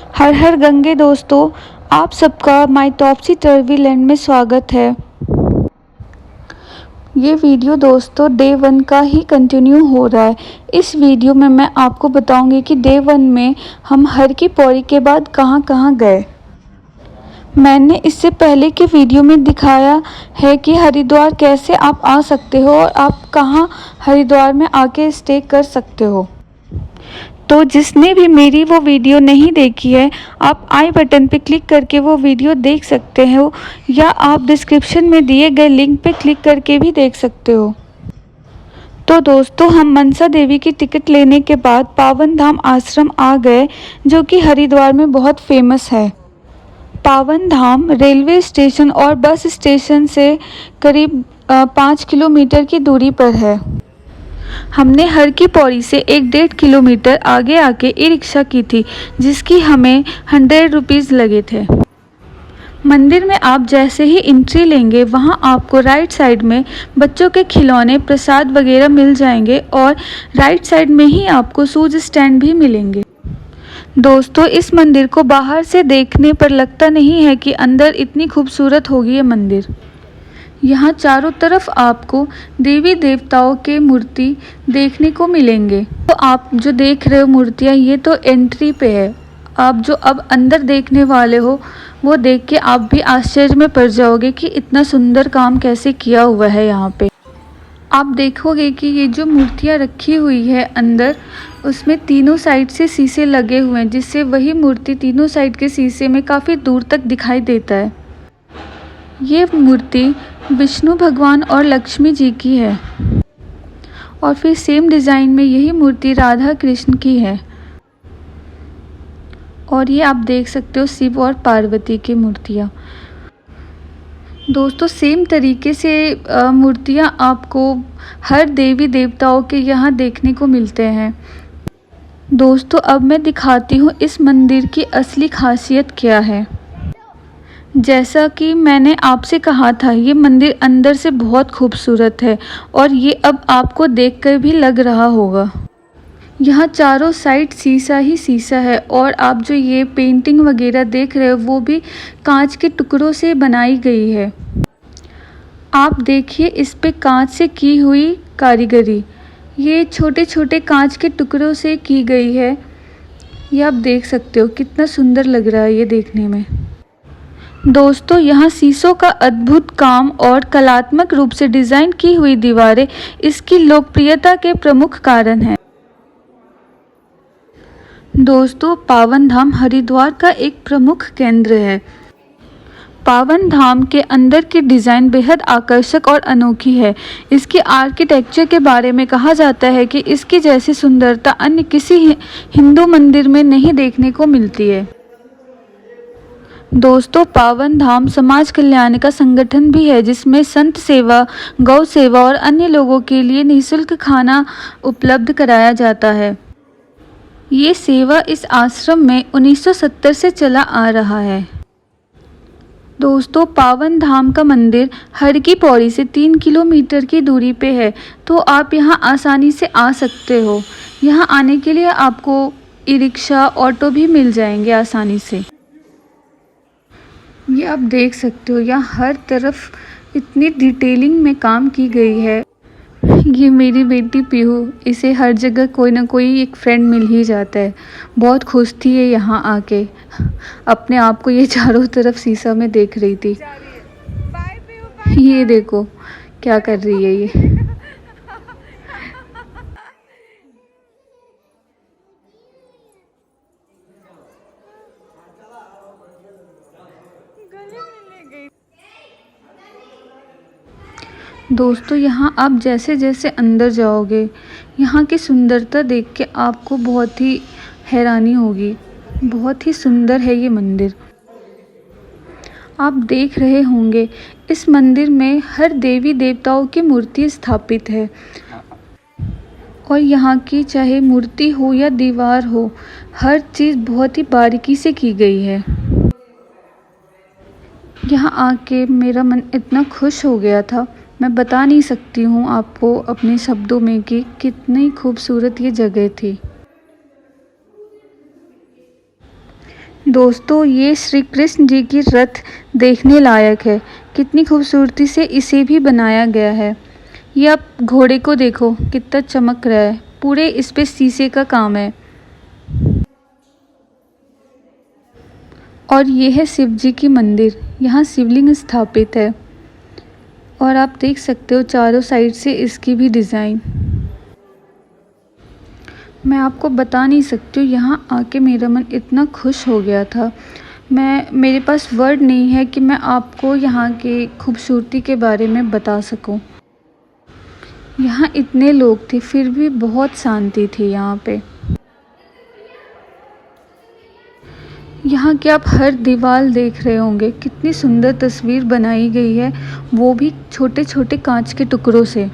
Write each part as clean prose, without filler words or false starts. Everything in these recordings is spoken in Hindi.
हर हर गंगे दोस्तों, आप सबका माय टॉपसी टर्वीलैंड में स्वागत है। ये वीडियो दोस्तों डे 1 का ही कंटिन्यू हो रहा है। इस वीडियो में मैं आपको बताऊंगी कि डे 1 में हम हर की पौड़ी के बाद कहाँ कहाँ गए। मैंने इससे पहले के वीडियो में दिखाया है कि हरिद्वार कैसे आप आ सकते हो और आप कहाँ हरिद्वार में आके स्टे कर सकते हो। तो जिसने भी मेरी वो वीडियो नहीं देखी है, आप आई बटन पे क्लिक करके वो वीडियो देख सकते हो या आप डिस्क्रिप्शन में दिए गए लिंक पे क्लिक करके भी देख सकते हो। तो दोस्तों, हम मनसा देवी की टिकट लेने के बाद पावन धाम आश्रम आ गए, जो कि हरिद्वार में बहुत फेमस है। पावन धाम रेलवे स्टेशन और बस स्टेशन से करीब 5 किलोमीटर की दूरी पर है। हमने हर की पौड़ी से 1-1.5 किलोमीटर आगे आके ई रिक्शा की थी, जिसकी हमें 100 रुपीज़ लगे थे। मंदिर में आप जैसे ही एंट्री लेंगे, वहाँ आपको राइट साइड में बच्चों के खिलौने, प्रसाद वगैरह मिल जाएंगे और राइट साइड में ही आपको शूज स्टैंड भी मिलेंगे। दोस्तों, इस मंदिर को बाहर से देखने पर लगता नहीं है कि अंदर इतनी खूबसूरत होगी ये मंदिर। यहाँ चारों तरफ आपको देवी देवताओं के मूर्ति देखने को मिलेंगे। तो आप जो देख रहे हो मूर्तियाँ, ये तो एंट्री पे है। आप जो अब अंदर देखने वाले हो, वो देख के आप भी आश्चर्य में पड़ जाओगे कि इतना सुंदर काम कैसे किया हुआ है यहाँ पे। आप देखोगे कि ये जो मूर्तियाँ रखी हुई है अंदर, उसमें तीनों साइड से शीशे लगे हुए हैं, जिससे वही मूर्ति तीनों साइड के शीशे में काफ़ी दूर तक दिखाई देता है। ये मूर्ति विष्णु भगवान और लक्ष्मी जी की है और फिर सेम डिज़ाइन में यही मूर्ति राधा कृष्ण की है। और ये आप देख सकते हो शिव और पार्वती की मूर्तियाँ। दोस्तों, सेम तरीके से मूर्तियाँ आपको हर देवी देवताओं के यहाँ देखने को मिलते हैं। दोस्तों, अब मैं दिखाती हूँ इस मंदिर की असली खासियत क्या है। जैसा कि मैंने आपसे कहा था, ये मंदिर अंदर से बहुत खूबसूरत है और ये अब आपको देखकर भी लग रहा होगा। यहाँ चारों साइड शीशा ही शीशा है और आप जो ये पेंटिंग वगैरह देख रहे हो, वो भी कांच के टुकड़ों से बनाई गई है। आप देखिए इस पे कांच से की हुई कारीगरी, ये छोटे छोटे कांच के टुकड़ों से की गई है। ये आप देख सकते हो कितना सुंदर लग रहा है ये देखने में। दोस्तों, यहाँ शीशों का अद्भुत काम और कलात्मक रूप से डिज़ाइन की हुई दीवारें इसकी लोकप्रियता के प्रमुख कारण हैं। दोस्तों, पावन धाम हरिद्वार का एक प्रमुख केंद्र है। पावन धाम के अंदर की डिज़ाइन बेहद आकर्षक और अनोखी है। इसके आर्किटेक्चर के बारे में कहा जाता है कि इसकी जैसी सुंदरता अन्य किसी हिंदू मंदिर में नहीं देखने को मिलती है। दोस्तों, पावन धाम समाज कल्याण का संगठन भी है, जिसमें संत सेवा, गौ सेवा और अन्य लोगों के लिए निःशुल्क खाना उपलब्ध कराया जाता है। ये सेवा इस आश्रम में 1970 से चला आ रहा है। दोस्तों, पावन धाम का मंदिर हर की पौड़ी से 3 किलोमीटर की दूरी पे है, तो आप यहाँ आसानी से आ सकते हो। यहाँ आने के लिए आपको ई रिक्शा, ऑटो भी मिल जाएंगे आसानी से। ये आप देख सकते हो, यहाँ हर तरफ इतनी डिटेलिंग में काम की गई है। ये मेरी बेटी पीहू, इसे हर जगह कोई ना कोई एक फ्रेंड मिल ही जाता है। बहुत खुश थी ये यहाँ आके, अपने आप को ये चारों तरफ शीशा में देख रही थी। ये देखो क्या कर रही है ये। दोस्तों, यहाँ आप जैसे जैसे अंदर जाओगे, यहाँ की सुंदरता देख के आपको बहुत ही हैरानी होगी। बहुत ही सुंदर है ये मंदिर। आप देख रहे होंगे इस मंदिर में हर देवी देवताओं की मूर्ति स्थापित है और यहाँ की चाहे मूर्ति हो या दीवार हो, हर चीज़ बहुत ही बारीकी से की गई है। यहाँ आके मेरा मन इतना खुश हो गया था, मैं बता नहीं सकती हूँ आपको अपने शब्दों में कि कितनी खूबसूरत ये जगह थी। दोस्तों ये श्री कृष्ण जी की रथ देखने लायक है। कितनी खूबसूरती से इसे भी बनाया गया है। ये आप घोड़े को देखो कितना चमक रहा है, पूरे इस पे शीशे का काम है। और ये है शिव जी की मंदिर, यहाँ शिवलिंग स्थापित है और आप देख सकते हो चारों साइड से इसकी भी डिज़ाइन। मैं आपको बता नहीं सकती हूँ, यहाँ आके मेरा मन इतना खुश हो गया था। मेरे पास वर्ड नहीं है कि मैं आपको यहाँ की खूबसूरती के बारे में बता सकूँ। यहाँ इतने लोग थे फिर भी बहुत शांति थी यहाँ पे। यहाँ के आप हर दीवार देख रहे होंगे, कितनी सुंदर तस्वीर बनाई गई है, वो भी छोटे छोटे कांच के टुकड़ों से।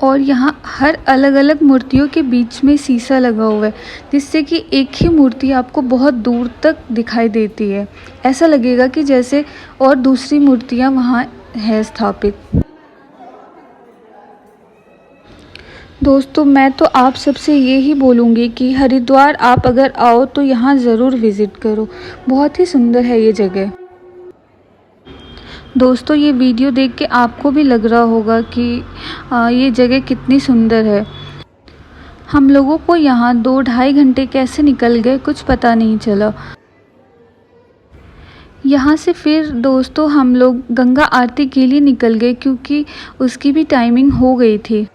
और यहाँ हर अलग अलग मूर्तियों के बीच में शीशा लगा हुआ है, जिससे कि एक ही मूर्ति आपको बहुत दूर तक दिखाई देती है। ऐसा लगेगा कि जैसे और दूसरी मूर्तियाँ वहाँ है स्थापित। दोस्तों मैं तो आप सबसे यही बोलूँगी कि हरिद्वार आप अगर आओ तो यहाँ ज़रूर विज़िट करो, बहुत ही सुंदर है ये जगह। दोस्तों ये वीडियो देख के आपको भी लग रहा होगा कि ये जगह कितनी सुंदर है। हम लोगों को यहाँ 2-2.5 घंटे कैसे निकल गए कुछ पता नहीं चला। यहाँ से फिर दोस्तों हम लोग गंगा आरती के लिए निकल गए, क्योंकि उसकी भी टाइमिंग हो गई थी।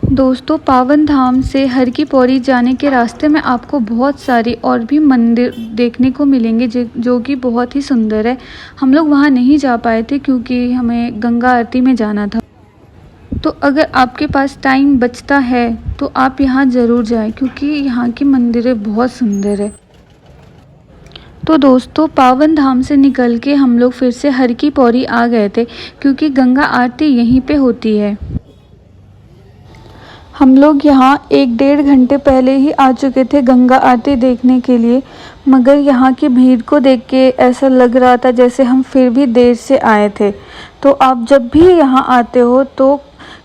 दोस्तों पावन धाम से हर की पौड़ी जाने के रास्ते में आपको बहुत सारे और भी मंदिर देखने को मिलेंगे जो कि बहुत ही सुंदर है। हम लोग वहाँ नहीं जा पाए थे क्योंकि हमें गंगा आरती में जाना था। तो अगर आपके पास टाइम बचता है तो आप यहाँ ज़रूर जाएं, क्योंकि यहाँ की मंदिरें बहुत सुंदर है। तो दोस्तों पावन धाम से निकल के हम लोग फिर से हर की पौड़ी आ गए थे, क्योंकि गंगा आरती यहीं पे होती है। हम लोग यहाँ 1-1.5 घंटे पहले ही आ चुके थे गंगा आरती देखने के लिए, मगर यहाँ की भीड़ को देख के ऐसा लग रहा था जैसे हम फिर भी देर से आए थे। तो आप जब भी यहाँ आते हो तो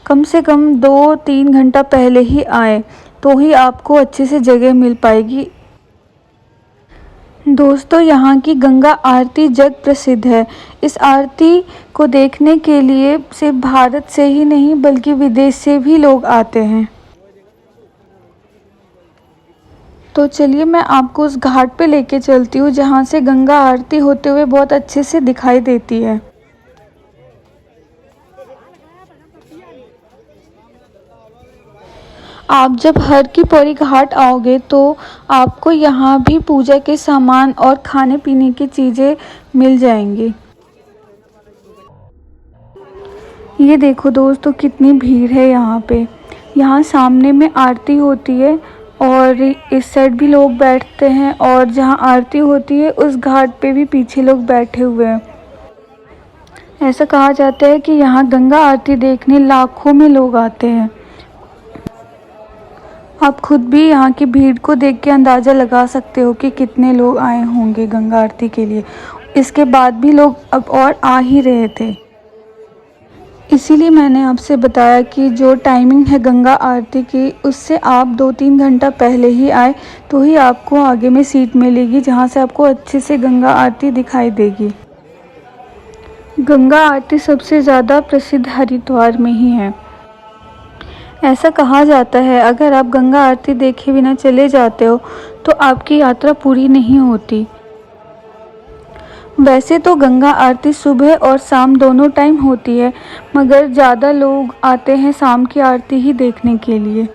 कम से कम 2-3 घंटा पहले ही आए, तो ही आपको अच्छे से जगह मिल पाएगी। दोस्तों यहाँ की गंगा आरती जग प्रसिद्ध है। इस आरती को देखने के लिए सिर्फ भारत से ही नहीं बल्कि विदेश से भी लोग आते हैं। तो चलिए मैं आपको उस घाट पे लेके चलती हूँ जहाँ से गंगा आरती होते हुए बहुत अच्छे से दिखाई देती है। आप जब हर की पौड़ी घाट आओगे तो आपको यहाँ भी पूजा के सामान और खाने पीने की चीज़ें मिल जाएंगी। ये देखो दोस्तों कितनी भीड़ है यहाँ पे। यहाँ सामने में आरती होती है और इस साइड भी लोग बैठते हैं, और जहाँ आरती होती है उस घाट पे भी पीछे लोग बैठे हुए हैं। ऐसा कहा जाता है कि यहाँ गंगा आरती देखने लाखों में लोग आते हैं। आप खुद भी यहाँ की भीड़ को देख के अंदाज़ा लगा सकते हो कि कितने लोग आए होंगे गंगा आरती के लिए। इसके बाद भी लोग अब और आ ही रहे थे। इसीलिए मैंने आपसे बताया कि जो टाइमिंग है गंगा आरती की, उससे आप 2-3 घंटा पहले ही आए तो ही आपको आगे में सीट मिलेगी, जहाँ से आपको अच्छे से गंगा आरती दिखाई देगी। गंगा आरती सबसे ज़्यादा प्रसिद्ध हरिद्वार में ही है। ऐसा कहा जाता है अगर आप गंगा आरती देखे बिना चले जाते हो तो आपकी यात्रा पूरी नहीं होती। वैसे तो गंगा आरती सुबह और शाम दोनों टाइम होती है, मगर ज़्यादा लोग आते हैं शाम की आरती ही देखने के लिए।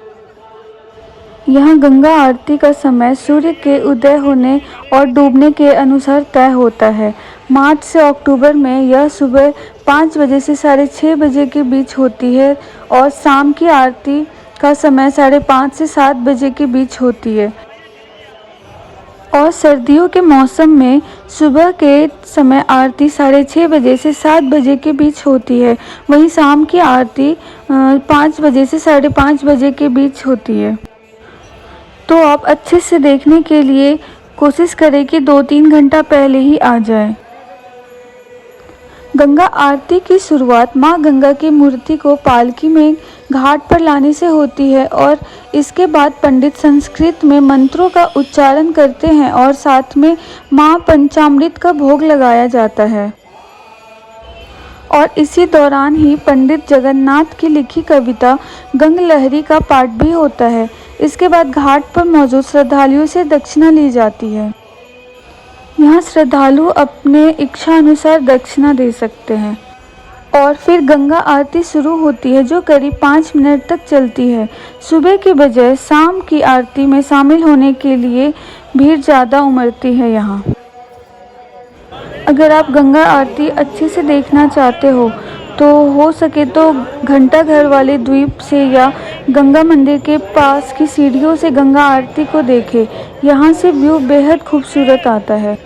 यहाँ गंगा आरती का समय सूर्य के उदय होने और डूबने के अनुसार तय होता है। मार्च से अक्टूबर में यह सुबह 5 बजे से 6:30 बजे के बीच होती है और शाम की आरती का समय 5:30 से 7 बजे के बीच होती है। और सर्दियों के मौसम में सुबह के समय आरती 6:30 बजे से 7 बजे के बीच होती है। वहीं शाम की आरती 5 बजे से 5:30 बजे के बीच होती है। तो आप अच्छे से देखने के लिए कोशिश करें कि 2-3 घंटा पहले ही आ जाए। गंगा आरती की शुरुआत मां गंगा की मूर्ति को पालकी में घाट पर लाने से होती है और इसके बाद पंडित संस्कृत में मंत्रों का उच्चारण करते हैं और साथ में मां पंचामृत का भोग लगाया जाता है। और इसी दौरान ही पंडित जगन्नाथ की लिखी कविता गंग लहरी का पाठ भी होता है। इसके बाद घाट पर मौजूद श्रद्धालुओं से दक्षिणा ली जाती है। यहाँ श्रद्धालु अपने इच्छा अनुसार दक्षिणा दे सकते हैं और फिर गंगा आरती शुरू होती है जो करीब 5 मिनट तक चलती है। सुबह के बजाय शाम की आरती में शामिल होने के लिए भीड़ ज़्यादा उमड़ती है यहाँ। अगर आप गंगा आरती अच्छे से देखना चाहते तो हो सके तो घंटा घर वाले द्वीप से या गंगा मंदिर के पास की सीढ़ियों से गंगा आरती को देखें। यहाँ से व्यू बेहद खूबसूरत आता है।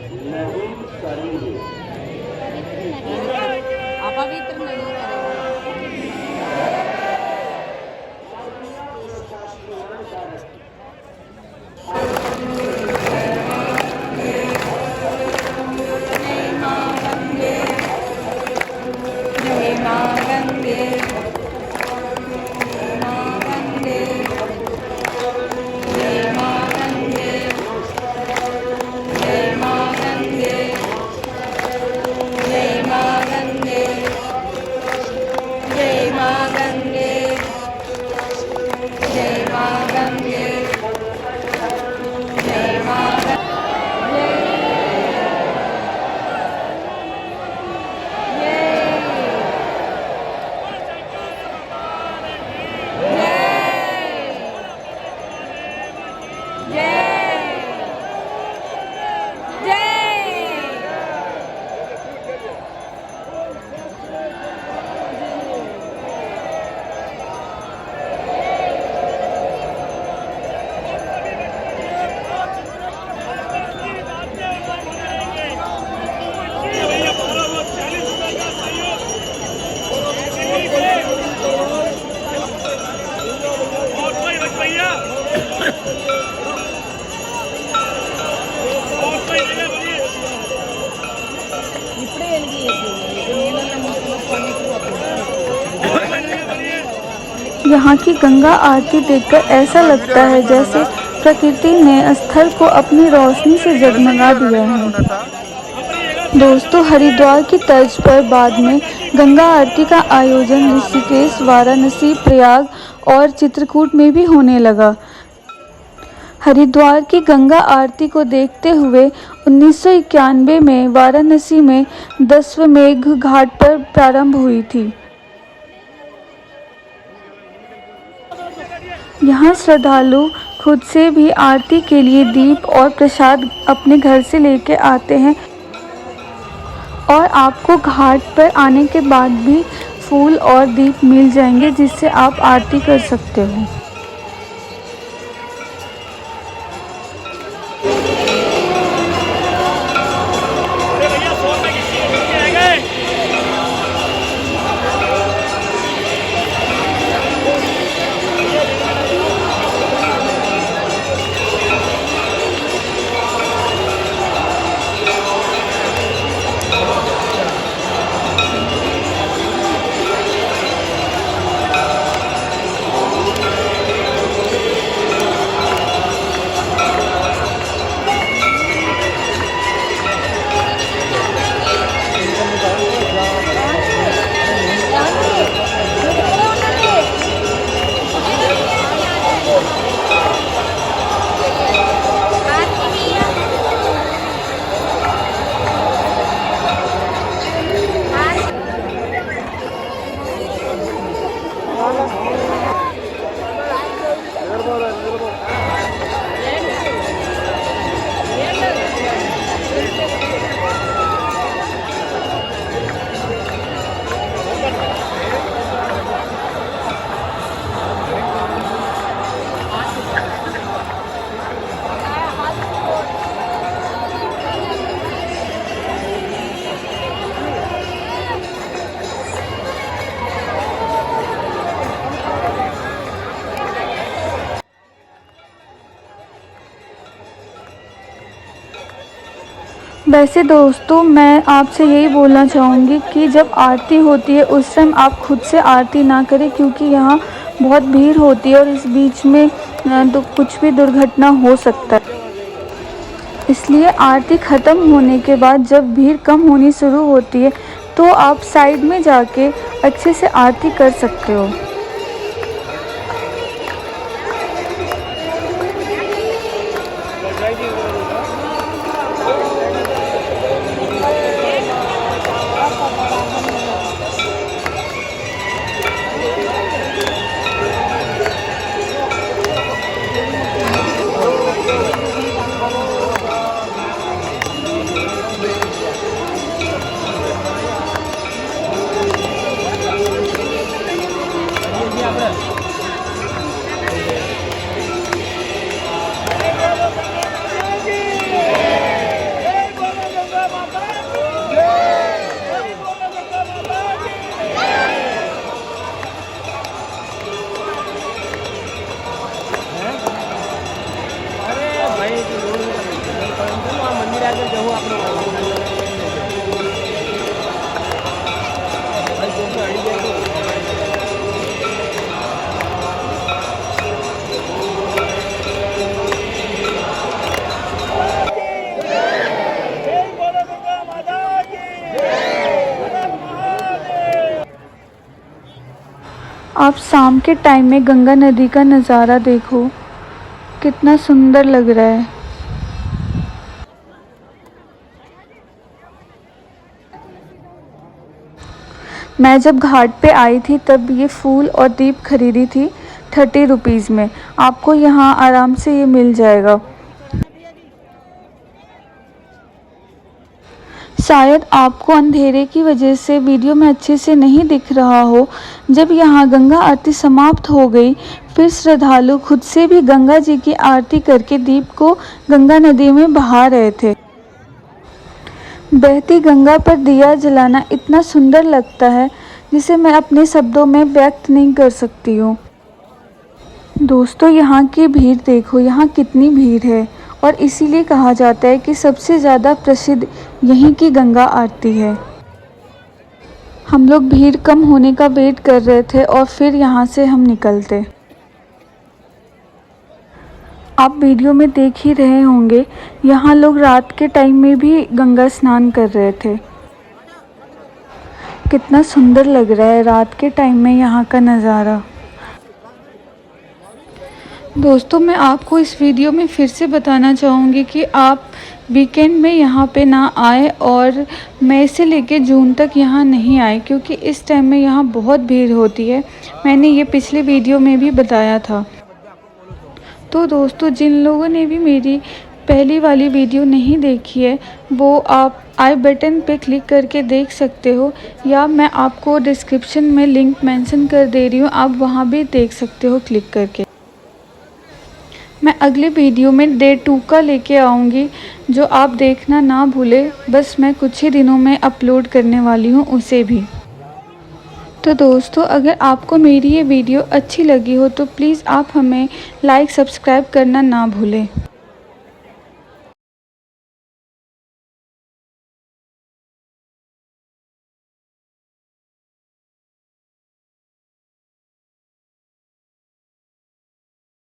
यहाँ की गंगा आरती देखकर ऐसा लगता है जैसे प्रकृति ने स्थल को अपनी रोशनी से जगमगा दिया है। दोस्तों, हरिद्वार की तर्ज पर बाद में गंगा आरती का आयोजन ऋषिकेश, वाराणसी, प्रयाग और चित्रकूट में भी होने लगा। हरिद्वार की गंगा आरती को देखते हुए 1991 में वाराणसी में दशाश्वमेध घाट पर प्रारंभ हुई थी। यहाँ श्रद्धालु खुद से भी आरती के लिए दीप और प्रसाद अपने घर से लेके आते हैं और आपको घाट पर आने के बाद भी फूल और दीप मिल जाएंगे जिससे आप आरती कर सकते हो। वैसे दोस्तों मैं आपसे यही बोलना चाहूँगी कि जब आरती होती है उस टाइम आप खुद से आरती ना करें, क्योंकि यहाँ बहुत भीड़ होती है और इस बीच में तो कुछ भी दुर्घटना हो सकता है। इसलिए आरती ख़त्म होने के बाद जब भीड़ कम होनी शुरू होती है तो आप साइड में जाके अच्छे से आरती कर सकते हो। आप शाम के टाइम में गंगा नदी का नज़ारा देखो, कितना सुंदर लग रहा है। मैं जब घाट पे आई थी तब ये फूल और दीप खरीदी थी 30 रुपीज़ में। आपको यहाँ आराम से ये मिल जाएगा। शायद आपको अंधेरे की वजह से वीडियो में अच्छे से नहीं दिख रहा हो। जब यहाँ गंगा आरती समाप्त हो गई फिर श्रद्धालु खुद से भी गंगा जी की आरती करके दीप को गंगा नदी में बहा रहे थे। बहती गंगा पर दिया जलाना इतना सुंदर लगता है जिसे मैं अपने शब्दों में व्यक्त नहीं कर सकती हूँ। दोस्तों यहाँ की भीड़ देखो, यहाँ कितनी भीड़ है और इसीलिए कहा जाता है कि सबसे ज़्यादा प्रसिद्ध यहीं की गंगा आरती है। हम लोग भीड़ कम होने का वेट कर रहे थे और फिर यहाँ से हम निकलते। आप वीडियो में देख ही रहे होंगे, यहाँ लोग रात के टाइम में भी गंगा स्नान कर रहे थे। कितना सुंदर लग रहा है रात के टाइम में यहाँ का नज़ारा। दोस्तों मैं आपको इस वीडियो में फिर से बताना चाहूँगी कि आप वीकेंड में यहाँ पे ना आए और मई से लेके जून तक यहाँ नहीं आए, क्योंकि इस टाइम में यहाँ बहुत भीड़ होती है। मैंने ये पिछले वीडियो में भी बताया था। तो दोस्तों जिन लोगों ने भी मेरी पहली वाली वीडियो नहीं देखी है वो आप आई बटन पे क्लिक करके देख सकते हो, या मैं आपको डिस्क्रिप्शन में लिंक मेंशन कर दे रही हूँ, आप वहाँ भी देख सकते हो क्लिक करके। मैं अगले वीडियो में डे 2 का लेके आऊँगी, जो आप देखना ना भूलें। बस मैं कुछ ही दिनों में अपलोड करने वाली हूँ उसे भी। तो दोस्तों अगर आपको मेरी ये वीडियो अच्छी लगी हो तो प्लीज़ आप हमें लाइक सब्सक्राइब करना ना भूलें।